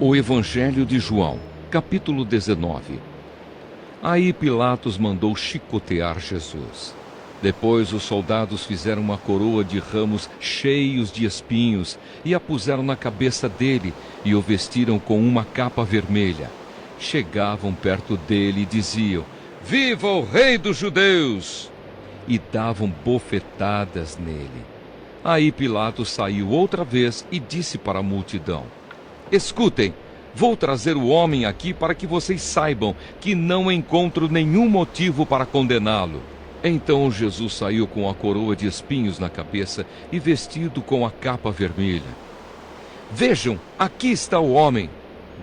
O Evangelho de João, capítulo 19. Aí Pilatos mandou chicotear Jesus. Depois os soldados fizeram uma coroa de ramos cheios de espinhos e a puseram na cabeça dele e o vestiram com uma capa vermelha. Chegavam perto dele e diziam: "Viva o Rei dos Judeus!" E davam bofetadas nele. Aí Pilatos saiu outra vez e disse para a multidão: "Escutem, vou trazer o homem aqui para que vocês saibam que não encontro nenhum motivo para condená-lo." Então Jesus saiu com a coroa de espinhos na cabeça e vestido com a capa vermelha. "Vejam, aqui está o homem",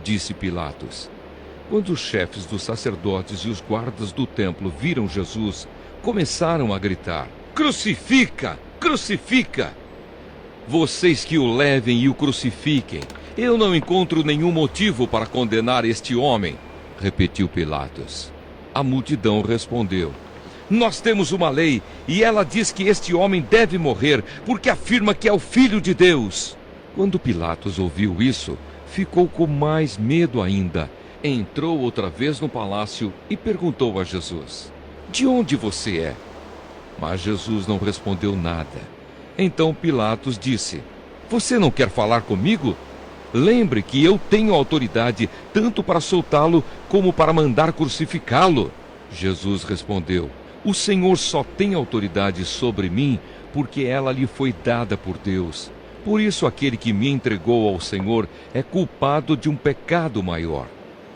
disse Pilatos. Quando os chefes dos sacerdotes e os guardas do templo viram Jesus, começaram a gritar: "Crucifica! Crucifica! Vocês que o levem e o crucifiquem. Eu não encontro nenhum motivo para condenar este homem", repetiu Pilatos. A multidão respondeu: "Nós temos uma lei e ela diz que este homem deve morrer porque afirma que é o Filho de Deus." Quando Pilatos ouviu isso, ficou com mais medo ainda. Entrou outra vez no palácio e perguntou a Jesus: "De onde você é?" Mas Jesus não respondeu nada. Então Pilatos disse: "Você não quer falar comigo? Lembre que eu tenho autoridade tanto para soltá-lo como para mandar crucificá-lo." Jesus respondeu: "O Senhor só tem autoridade sobre mim porque ela lhe foi dada por Deus. Por isso aquele que me entregou ao Senhor é culpado de um pecado maior."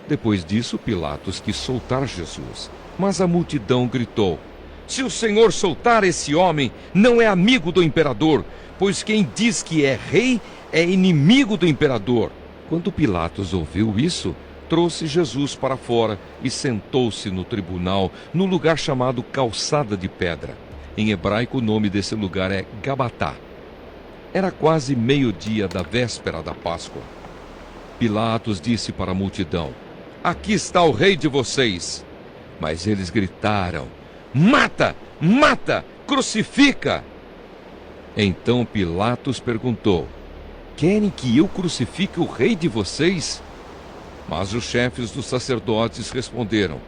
Depois disso, Pilatos quis soltar Jesus, mas a multidão gritou: "Se o Senhor soltar esse homem, não é amigo do imperador, pois quem diz que é rei é inimigo do imperador." Quando Pilatos ouviu isso, trouxe Jesus para fora e sentou-se no tribunal, no lugar chamado Calçada de Pedra. Em hebraico, o nome desse lugar é Gabatá. Era quase meio-dia da véspera da Páscoa. Pilatos disse para a multidão: "Aqui está o rei de vocês." Mas eles gritaram: "Mata! Mata! Crucifica!" Então Pilatos perguntou: "Querem que eu crucifique o rei de vocês?" Mas os chefes dos sacerdotes responderam: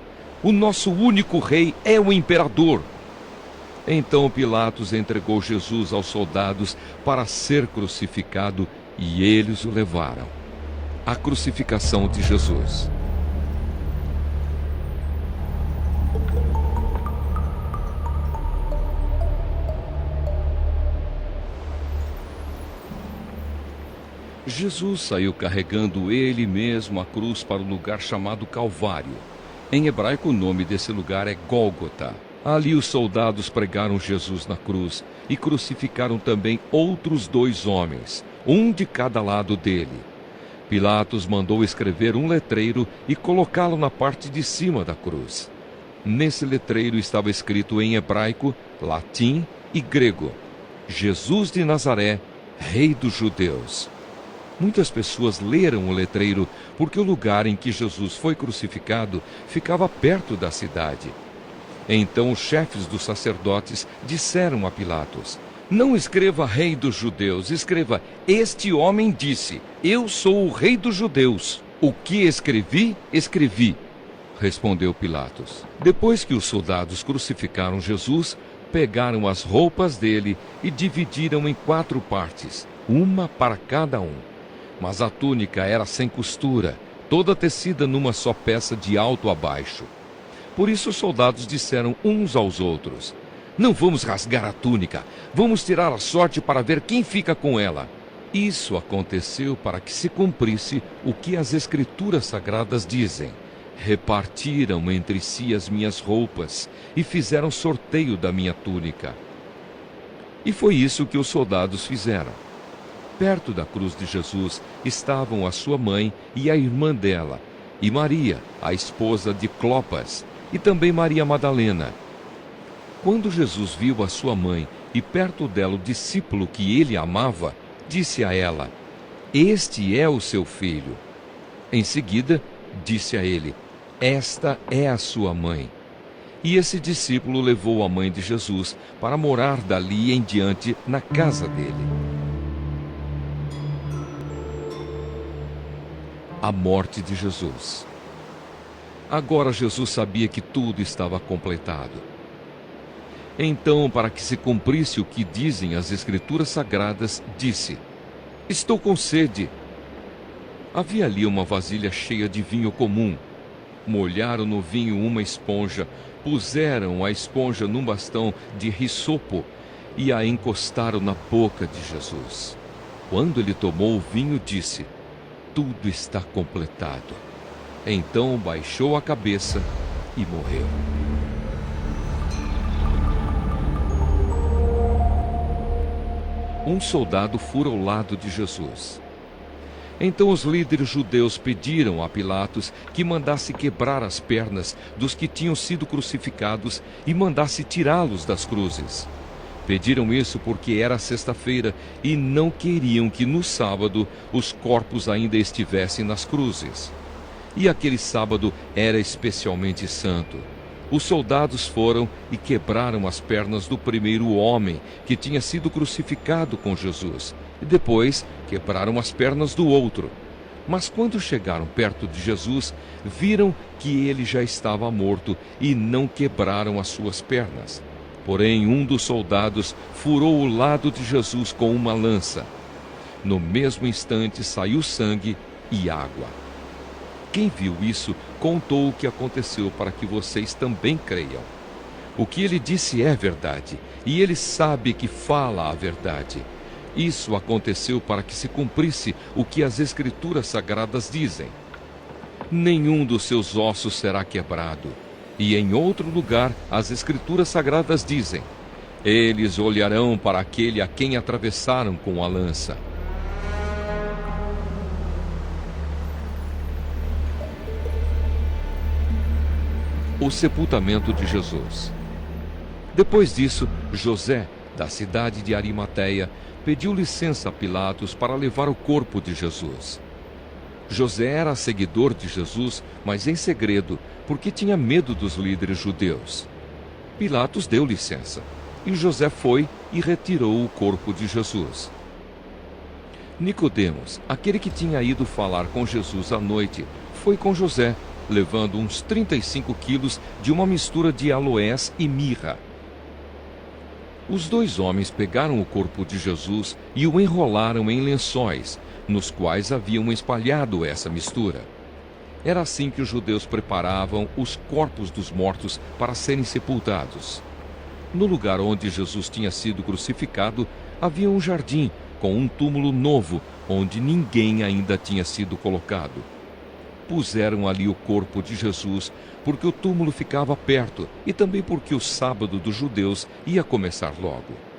"O nosso único rei é o imperador." Então Pilatos entregou Jesus aos soldados para ser crucificado e eles o levaram. A crucificação de Jesus. Jesus saiu carregando ele mesmo a cruz para o lugar chamado Calvário. Em hebraico, o nome desse lugar é Gólgota. Ali os soldados pregaram Jesus na cruz e crucificaram também outros 2 homens, um de cada lado dele. Pilatos mandou escrever um letreiro e colocá-lo na parte de cima da cruz. Nesse letreiro estava escrito em hebraico, latim e grego: "Jesus de Nazaré, Rei dos Judeus." Muitas pessoas leram o letreiro porque o lugar em que Jesus foi crucificado ficava perto da cidade. Então os chefes dos sacerdotes disseram a Pilatos: "Não escreva Rei dos Judeus, escreva: Este homem disse: Eu sou o Rei dos Judeus. O que escrevi, escrevi", respondeu Pilatos. Depois que os soldados crucificaram Jesus, pegaram as roupas dele e dividiram em 4 partes, uma para cada um. Mas a túnica era sem costura, toda tecida numa só peça de alto a baixo. Por isso os soldados disseram uns aos outros: "Não vamos rasgar a túnica, vamos tirar a sorte para ver quem fica com ela." Isso aconteceu para que se cumprisse o que as Escrituras Sagradas dizem: "Repartiram entre si as minhas roupas e fizeram sorteio da minha túnica." E foi isso que os soldados fizeram. Perto da cruz de Jesus estavam a sua mãe e a irmã dela, e Maria, a esposa de Clopas, e também Maria Madalena. Quando Jesus viu a sua mãe e perto dela o discípulo que ele amava, disse a ela: "Este é o seu filho." Em seguida, disse a ele: "Esta é a sua mãe." E esse discípulo levou a mãe de Jesus para morar dali em diante na casa dele. a morte de Jesus. Agora Jesus sabia que tudo estava completado. Então, para que se cumprisse o que dizem as Escrituras Sagradas, disse: Estou com sede. Havia ali uma vasilha cheia de vinho comum. Molharam no vinho uma esponja, puseram a esponja num bastão de hisopo e a encostaram na boca de Jesus. Quando ele tomou o vinho, disse: Tudo está completado. Então baixou a cabeça e morreu. Um soldado fura ao lado de Jesus. Então os líderes judeus pediram a Pilatos que mandasse quebrar as pernas dos que tinham sido crucificados e mandasse tirá-los das cruzes. Pediram isso porque era sexta-feira e não queriam que no sábado os corpos ainda estivessem nas cruzes. E aquele sábado era especialmente santo. Os soldados foram e quebraram as pernas do primeiro homem que tinha sido crucificado com Jesus, e depois quebraram as pernas do outro. Mas quando chegaram perto de Jesus, viram que ele já estava morto e não quebraram as suas pernas. Porém, um dos soldados furou o lado de Jesus com uma lança. No mesmo instante saiu sangue e água. Quem viu isso contou o que aconteceu para que vocês também creiam. O que ele disse é verdade, e ele sabe que fala a verdade. Isso aconteceu para que se cumprisse o que as Escrituras Sagradas dizem: nenhum dos seus ossos será quebrado. E em outro lugar, as Escrituras Sagradas dizem: eles olharão para aquele a quem atravessaram com a lança. O sepultamento de Jesus. Depois disso, José, da cidade de Arimateia, pediu licença a Pilatos para levar o corpo de Jesus. José era seguidor de Jesus, mas em segredo, porque tinha medo dos líderes judeus. Pilatos deu licença, e José foi e retirou o corpo de Jesus. Nicodemos, aquele que tinha ido falar com Jesus à noite, foi com José, levando uns 35 quilos de uma mistura de aloés e mirra. Os dois homens pegaram o corpo de Jesus e o enrolaram em lençóis, nos quais haviam espalhado essa mistura. Era assim que os judeus preparavam os corpos dos mortos para serem sepultados. No lugar onde Jesus tinha sido crucificado, havia um jardim com um túmulo novo, onde ninguém ainda tinha sido colocado. Puseram ali o corpo de Jesus, porque o túmulo ficava perto e também porque o sábado dos judeus ia começar logo.